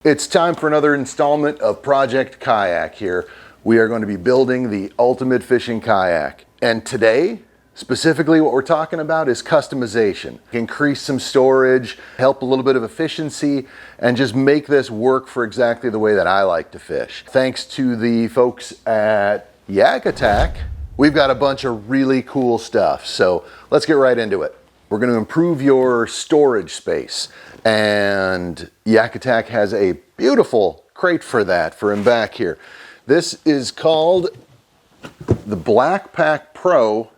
It's time for another installment of Project Kayak here. We are going to be building the ultimate fishing kayak. And today, specifically what we're talking about is customization. Increase some storage, help a little bit of efficiency, and just make this work for exactly the way that I like to fish. Thanks to the folks at YakAttack, we've got a bunch of really cool stuff. So let's get right into it. We're going to improve your storage space. And YakAttack has a beautiful crate for that, for him back here. This is called the BlacKPak Pro.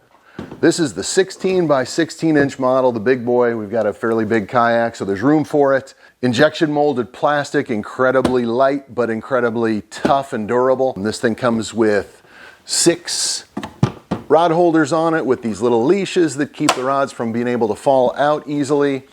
This is the 16 by 16 inch model, the big boy. We've got a fairly big kayak, so there's room for it. Injection molded plastic, incredibly light, but incredibly tough and durable. And this thing comes with 6 rod holders on it with these little leashes that keep the rods from being able to fall out easily.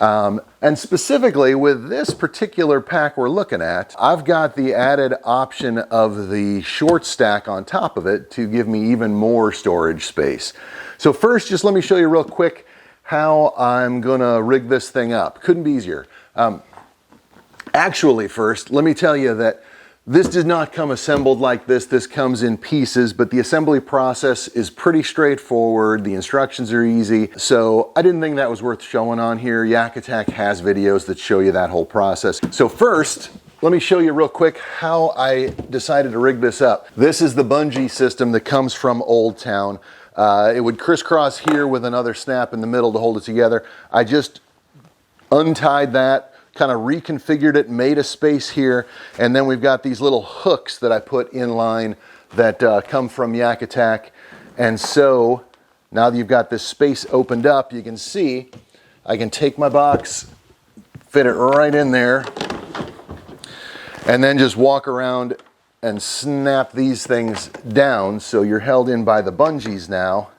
And specifically with this particular pack we're looking at, I've got the added option of the ShortStak on top of it to give me even more storage space. So first, just let me show you real quick how I'm gonna rig this thing up. Couldn't be easier. Actually, first, let me tell you that this did not come assembled like this. This comes in pieces, but the assembly process is pretty straightforward. The instructions are easy. So I didn't think that was worth showing on here. YakAttack has videos that show you that whole process. So first, let me show you real quick how I decided to rig this up. This is the bungee system that comes from OldTown. It would crisscross here with another snap in the middle to hold it together. I just untied that, kind of reconfigured it, made a space here, and then we've got these little hooks that I put in line that come from YakAttack. And so now that you've got this space opened up, you can see I can take my box, fit it right in there, and then just walk around and snap these things down so you're held in by the bungees now.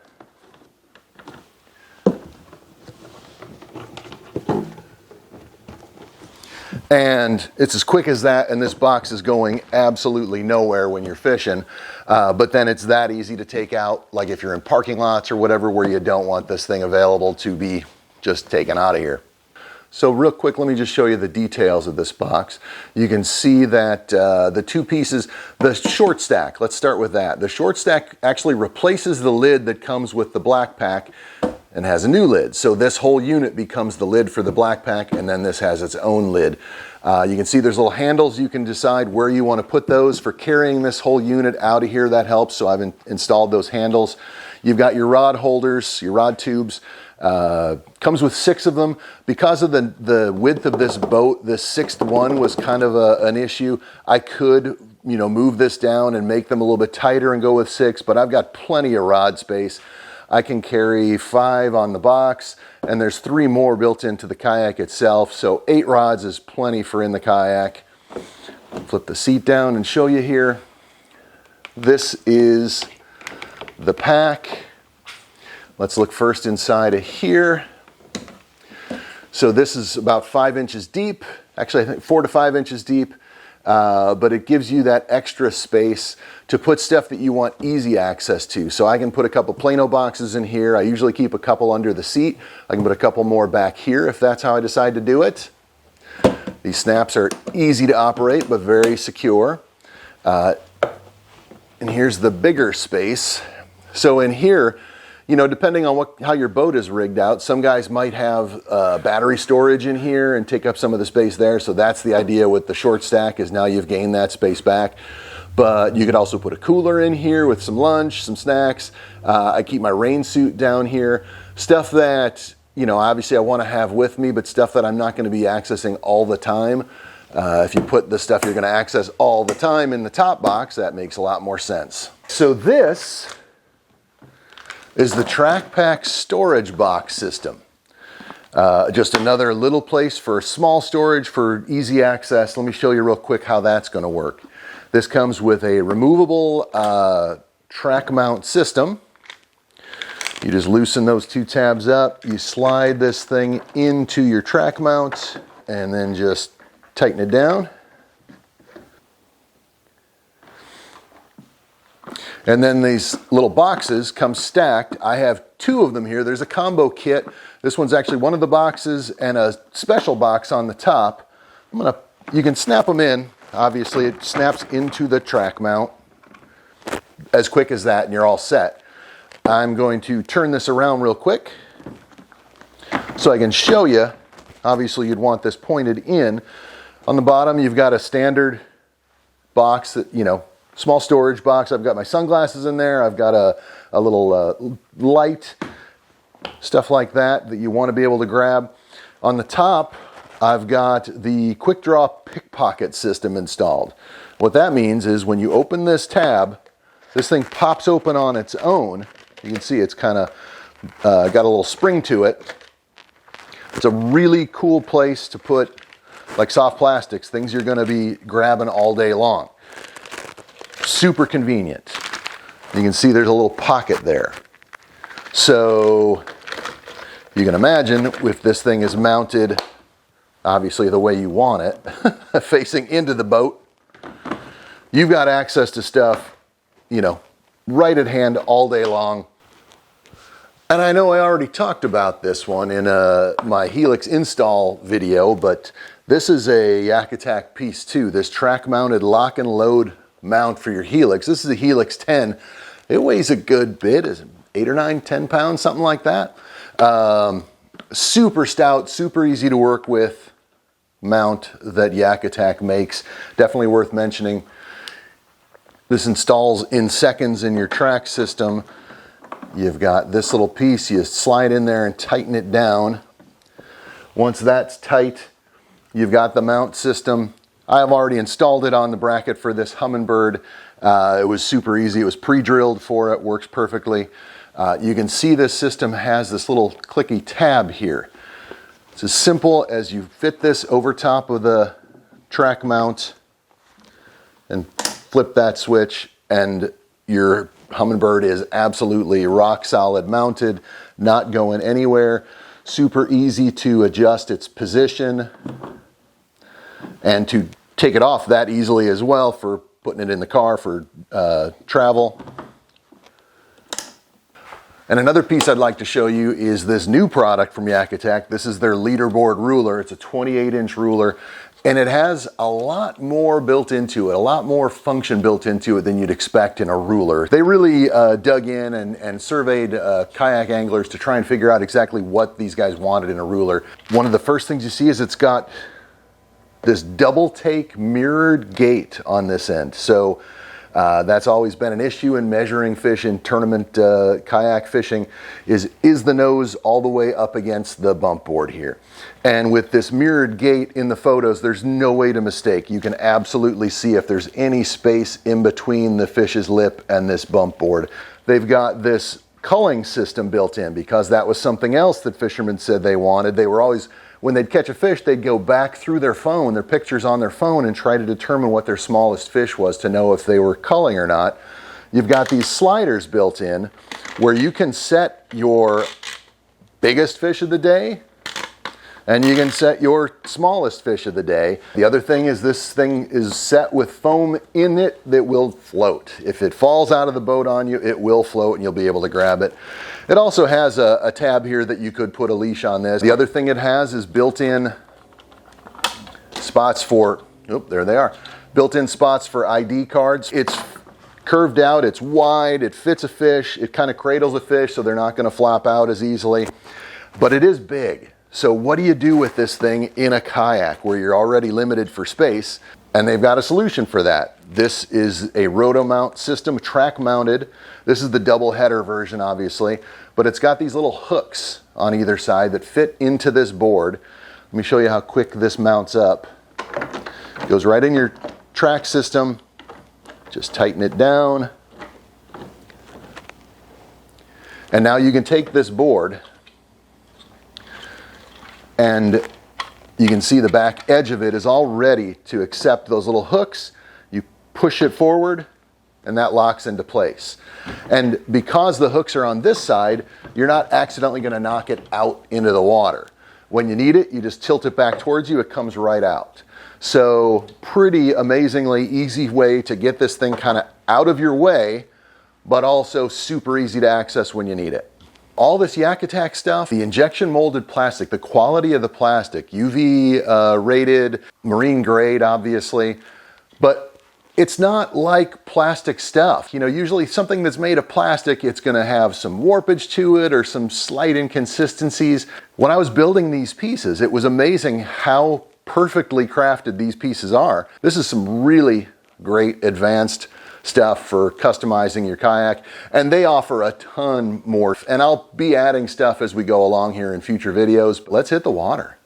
And it's as quick as that, and this box is going absolutely nowhere when you're fishing. But then it's that easy to take out, like if you're in parking lots or whatever where you don't want this thing available to be just taken out of here. So real quick, let me just show you the details of this box. You can see that the two pieces, the ShortStak, let's start with that. The ShortStak actually replaces the lid that comes with the BlacKPak and has a new lid. So this whole unit becomes the lid for the BlacKPak, and then this has its own lid. You can see there's little handles. You can decide where you want to put those for carrying this whole unit out of here. That helps. So I've installed those handles. You've got your rod holders, your rod tubes. Comes with 6 of them. Because of the width of this boat, this 6th one was kind of an issue. I could, move this down and make them a little bit tighter and go with 6, but I've got plenty of rod space. I can carry 5 on the box, and there's 3 more built into the kayak itself. So 8 rods is plenty for in the kayak. Flip the seat down and show you here. This is the pack. Let's look first inside of here. So this is about 5 inches deep. Actually, I think 4 to 5 inches deep. But it gives you that extra space to put stuff that you want easy access to. So I can put a couple Plano boxes in here. I usually keep a couple under the seat. I can put a couple more back here if that's how I decide to do it. These snaps are easy to operate, but very secure. And here's the bigger space. So in here, depending on how your boat is rigged out, some guys might have battery storage in here and take up some of the space there. So that's the idea with the ShortStak, is now you've gained that space back. But you could also put a cooler in here with some lunch, some snacks. I keep my rain suit down here. Stuff that, obviously I want to have with me, but stuff that I'm not going to be accessing all the time. If you put the stuff you're going to access all the time in the top box, that makes a lot more sense. So this is the TracPak storage box system. Just another little place for small storage for easy access. Let me show you real quick how that's going to work. This comes with a removable track mount system. You just loosen those 2 tabs up. You slide this thing into your track mount and then just tighten it down. And then these little boxes come stacked. I have 2 of them here. There's a combo kit. This one's actually one of the boxes and a special box on the top. I'm going to you can snap them in. Obviously, it snaps into the track mount as quick as that, and you're all set. I'm going to turn this around real quick so I can show you. Obviously, you'd want this pointed in. On the bottom, you've got a standard box that, you know, small storage box. I've got my sunglasses in there. I've got a little light, stuff like that you want to be able to grab. On the top, I've got the quick draw pickpocket system installed. What that means is when you open this tab, this thing pops open on its own. You can see it's kind of got a little spring to it. It's a really cool place to put like soft plastics, things you're going to be grabbing all day long. Super convenient. You can see there's a little pocket there. So you can imagine if this thing is mounted obviously the way you want it, facing into the boat, you've got access to stuff, you know, right at hand all day long. And I know I already talked about this one in my Helix install video, but this is a YakAttack Piece 2, this track-mounted lock and load mount for your Helix. This is a Helix 10. It weighs a good bit, is it 8 or 9, 10 pounds, something like that. Super stout, super easy to work with mount that YakAttack makes. Definitely worth mentioning. This installs in seconds in your track system. You've got this little piece, you slide in there and tighten it down. Once that's tight, you've got the mount system. I have already installed it on the bracket for this Humminbird. It was super easy. It was pre-drilled for it, works perfectly. You can see this system has this little clicky tab here. It's as simple as you fit this over top of the track mount and flip that switch, and your Humminbird is absolutely rock solid mounted, not going anywhere. Super easy to adjust its position and to take it off that easily as well for putting it in the car for travel. And another piece I'd like to show you is this new product from YakAttack. This is their Leaderboard ruler. It's a 28-inch ruler, and it has a lot more built into it, a lot more function built into it than you'd expect in a ruler. They really dug in and surveyed kayak anglers to try and figure out exactly what these guys wanted in a ruler. One of the first things you see is it's got this double take mirrored gate on this end. So that's always been an issue in measuring fish in tournament kayak fishing, is the nose all the way up against the bump board here. And with this mirrored gate in the photos, there's no way to mistake. You can absolutely see if there's any space in between the fish's lip and this bump board. They've got this culling system built in because that was something else that fishermen said they wanted. They were always, when they'd catch a fish, they'd go back through their phone, their pictures on their phone, and try to determine what their smallest fish was to know if they were culling or not. You've got these sliders built in where you can set your biggest fish of the day and you can set your smallest fish of the day. The other thing is this thing is set with foam in it that will float. If it falls out of the boat on you, it will float and you'll be able to grab it. It also has a tab here that you could put a leash on this. The other thing it has is built-in spots for, there they are, built-in spots for ID cards. It's curved out, it's wide, it fits a fish, it kind of cradles a fish so they're not going to flop out as easily, but it is big. So what do you do with this thing in a kayak where you're already limited for space? And they've got a solution for that. This is a roto mount system, track mounted. This is the double header version, obviously, but it's got these little hooks on either side that fit into this board. Let me show you how quick this mounts up. It goes right in your track system. Just tighten it down. And now you can take this board and you can see the back edge of it is all ready to accept those little hooks. You push it forward and that locks into place. And because the hooks are on this side, you're not accidentally going to knock it out into the water. When you need it, you just tilt it back towards you, it comes right out. So pretty amazingly easy way to get this thing kind of out of your way, but also super easy to access when you need it. All this YakAttack stuff, the injection molded plastic, the quality of the plastic, UV rated, marine grade obviously, but it's not like plastic stuff. You know, usually something that's made of plastic, it's gonna have some warpage to it or some slight inconsistencies. When I was building these pieces, it was amazing how perfectly crafted these pieces are. This is some really great advanced stuff for customizing your kayak, and they offer a ton more, and I'll be adding stuff as we go along here in future videos. Let's hit the water.